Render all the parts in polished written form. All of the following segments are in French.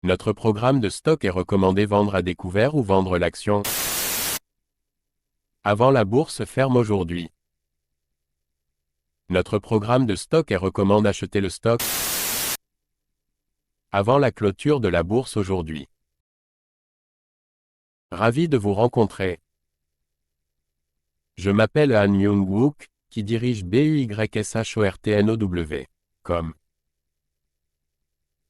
Notre programme de stock est recommandé vendre à découvert ou vendre l'action avant la bourse ferme aujourd'hui. Notre programme de stock est recommande acheter le stock avant la clôture de la bourse aujourd'hui. Ravi de vous rencontrer. Je m'appelle Han Myung-wook, qui dirige BUYSHORTNOW.com.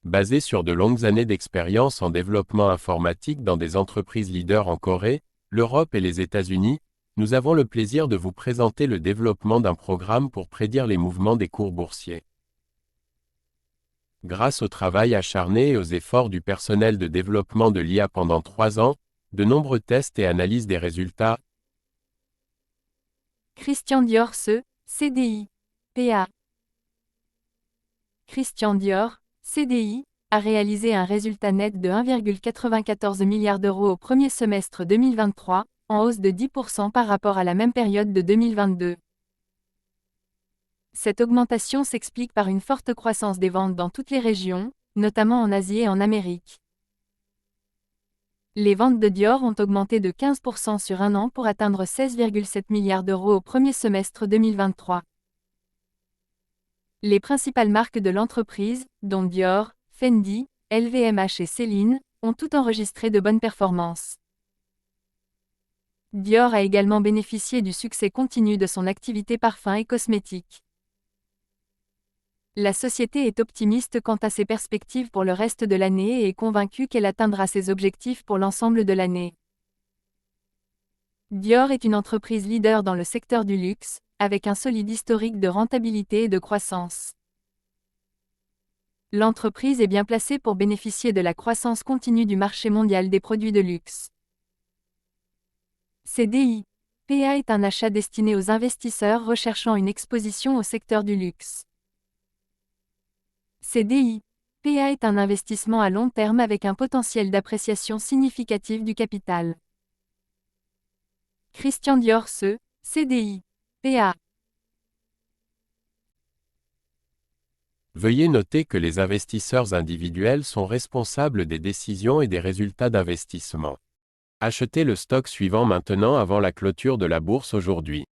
Basé sur de longues années d'expérience en développement informatique dans des entreprises leaders en Corée, l'Europe et les États-Unis, nous avons le plaisir de vous présenter le développement d'un programme pour prédire les mouvements des cours boursiers. Grâce au travail acharné et aux efforts du personnel de développement de l'IA pendant 3 ans, de nombreux tests et analyses des résultats. Christian Dior CDI, PA. Christian Dior, CDI, a réalisé un résultat net de 1,94 milliard d'euros au premier semestre 2023, en hausse de 10% par rapport à la même période de 2022. Cette augmentation s'explique par une forte croissance des ventes dans toutes les régions, notamment en Asie et en Amérique. Les ventes de Dior ont augmenté de 15% sur un an pour atteindre 16,7 milliards d'euros au premier semestre 2023. Les principales marques de l'entreprise, dont Dior, Fendi, LVMH et Celine, ont toutes enregistré de bonnes performances. Dior a également bénéficié du succès continu de son activité parfum et cosmétique. La société est optimiste quant à ses perspectives pour le reste de l'année et est convaincue qu'elle atteindra ses objectifs pour l'ensemble de l'année. Dior est une entreprise leader dans le secteur du luxe, avec un solide historique de rentabilité et de croissance. L'entreprise est bien placée pour bénéficier de la croissance continue du marché mondial des produits de luxe. CDI, PA est un achat destiné aux investisseurs recherchant une exposition au secteur du luxe. CDI, PA est un investissement à long terme avec un potentiel d'appréciation significative du capital. Christian Dior CDI, PA. Veuillez noter que les investisseurs individuels sont responsables des décisions et des résultats d'investissement. Achetez le stock suivant maintenant avant la clôture de la bourse aujourd'hui.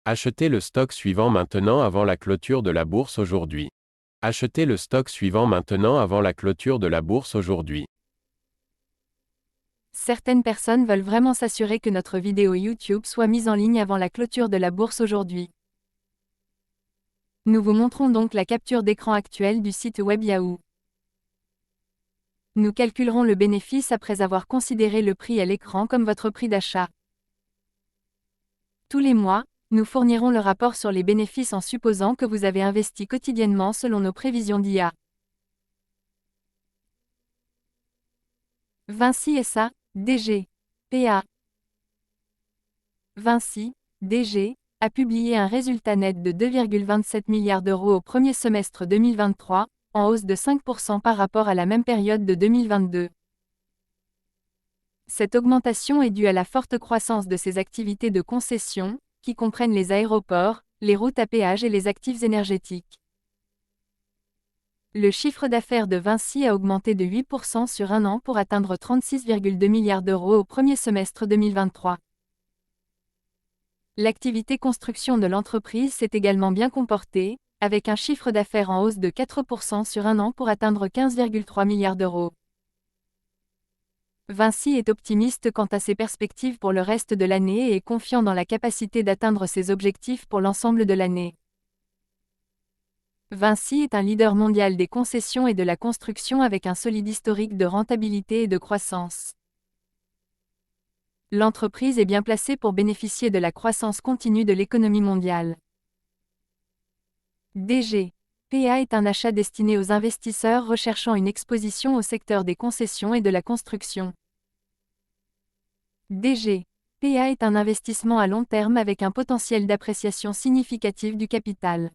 Achetez le stock suivant maintenant avant la clôture de la bourse aujourd'hui. Achetez le stock suivant maintenant avant la clôture de la bourse aujourd'hui. Certaines personnes veulent vraiment s'assurer que notre vidéo YouTube soit mise en ligne avant la clôture de la bourse aujourd'hui. Nous vous montrons donc la capture d'écran actuelle du site web Yahoo. Nous calculerons le bénéfice après avoir considéré le prix à l'écran comme votre prix d'achat. Tous les mois, nous fournirons le rapport sur les bénéfices en supposant que vous avez investi quotidiennement selon nos prévisions d'IA. Vinci SA, DG, PA. Vinci, DG, a publié un résultat net de 2,27 milliards d'euros au premier semestre 2023, en hausse de 5% par rapport à la même période de 2022. Cette augmentation est due à la forte croissance de ses activités de concession, qui comprennent les aéroports, les routes à péage et les actifs énergétiques. Le chiffre d'affaires de Vinci a augmenté de 8% sur un an pour atteindre 36,2 milliards d'euros au premier semestre 2023. L'activité construction de l'entreprise s'est également bien comportée, avec un chiffre d'affaires en hausse de 4% sur un an pour atteindre 15,3 milliards d'euros. Vinci est optimiste quant à ses perspectives pour le reste de l'année et est confiant dans la capacité d'atteindre ses objectifs pour l'ensemble de l'année. Vinci est un leader mondial des concessions et de la construction avec un solide historique de rentabilité et de croissance. L'entreprise est bien placée pour bénéficier de la croissance continue de l'économie mondiale. DG, PA est un achat destiné aux investisseurs recherchant une exposition au secteur des concessions et de la construction. DG, PA est un investissement à long terme avec un potentiel d'appréciation significative du capital.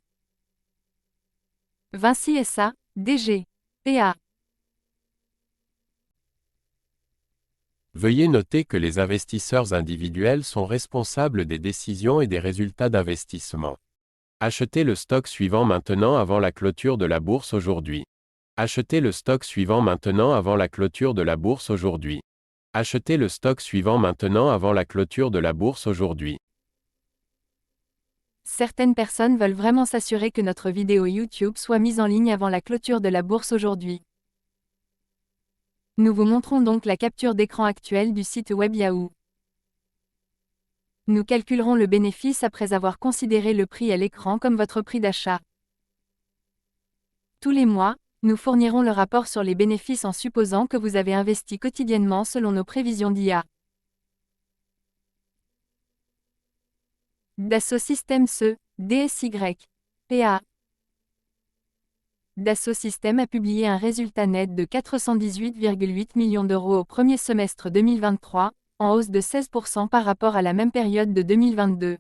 Vinci SA, DG, PA. Veuillez noter que les investisseurs individuels sont responsables des décisions et des résultats d'investissement. Achetez le stock suivant maintenant avant la clôture de la bourse aujourd'hui. Achetez le stock suivant maintenant avant la clôture de la bourse aujourd'hui. Achetez le stock suivant maintenant avant la clôture de la bourse aujourd'hui. Certaines personnes veulent vraiment s'assurer que notre vidéo YouTube soit mise en ligne avant la clôture de la bourse aujourd'hui. Nous vous montrons donc la capture d'écran actuelle du site web Yahoo. Nous calculerons le bénéfice après avoir considéré le prix à l'écran comme votre prix d'achat. Tous les mois, nous fournirons le rapport sur les bénéfices en supposant que vous avez investi quotidiennement selon nos prévisions d'IA. Dassault Systèmes SE, DSY, PA. Dassault Systèmes a publié un résultat net de 418,8 millions d'euros au premier semestre 2023, en hausse de 16% par rapport à la même période de 2022.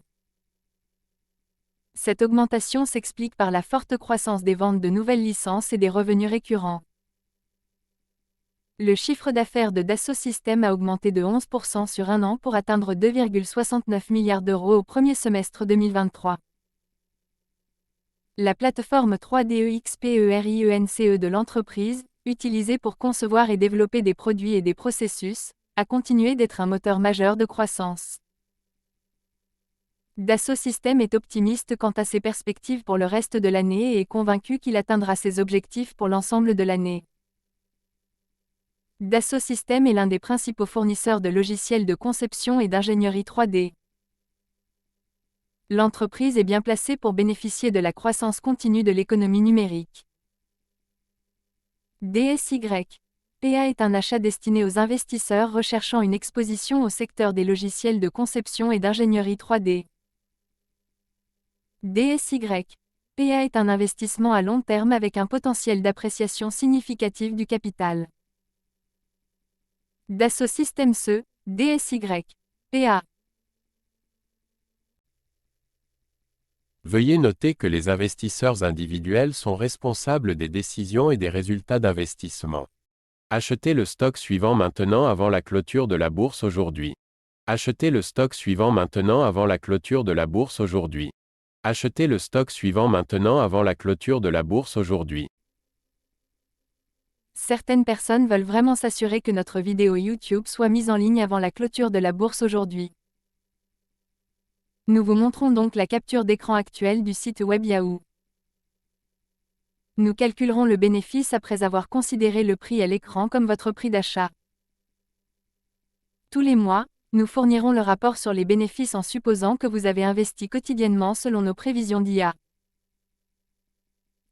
Cette augmentation s'explique par la forte croissance des ventes de nouvelles licences et des revenus récurrents. Le chiffre d'affaires de Dassault Systèmes a augmenté de 11% sur un an pour atteindre 2,69 milliards d'euros au premier semestre 2023. La plateforme 3D EXPERIENCE de l'entreprise, utilisée pour concevoir et développer des produits et des processus, a continué d'être un moteur majeur de croissance. Dassault Systèmes est optimiste quant à ses perspectives pour le reste de l'année et est convaincu qu'il atteindra ses objectifs pour l'ensemble de l'année. Dassault Systèmes est l'un des principaux fournisseurs de logiciels de conception et d'ingénierie 3D. L'entreprise est bien placée pour bénéficier de la croissance continue de l'économie numérique. DSY. PA est un achat destiné aux investisseurs recherchant une exposition au secteur des logiciels de conception et d'ingénierie 3D. DSY. PA est un investissement à long terme avec un potentiel d'appréciation significative du capital. Dassault Systèmes SE, DSY. PA. Veuillez noter que les investisseurs individuels sont responsables des décisions et des résultats d'investissement. Achetez le stock suivant maintenant avant la clôture de la bourse aujourd'hui. Achetez le stock suivant maintenant avant la clôture de la bourse aujourd'hui. Achetez le stock suivant maintenant avant la clôture de la bourse aujourd'hui. Certaines personnes veulent vraiment s'assurer que notre vidéo YouTube soit mise en ligne avant la clôture de la bourse aujourd'hui. Nous vous montrons donc la capture d'écran actuelle du site web Yahoo. Nous calculerons le bénéfice après avoir considéré le prix à l'écran comme votre prix d'achat. Tous les mois, nous fournirons le rapport sur les bénéfices en supposant que vous avez investi quotidiennement selon nos prévisions d'IA.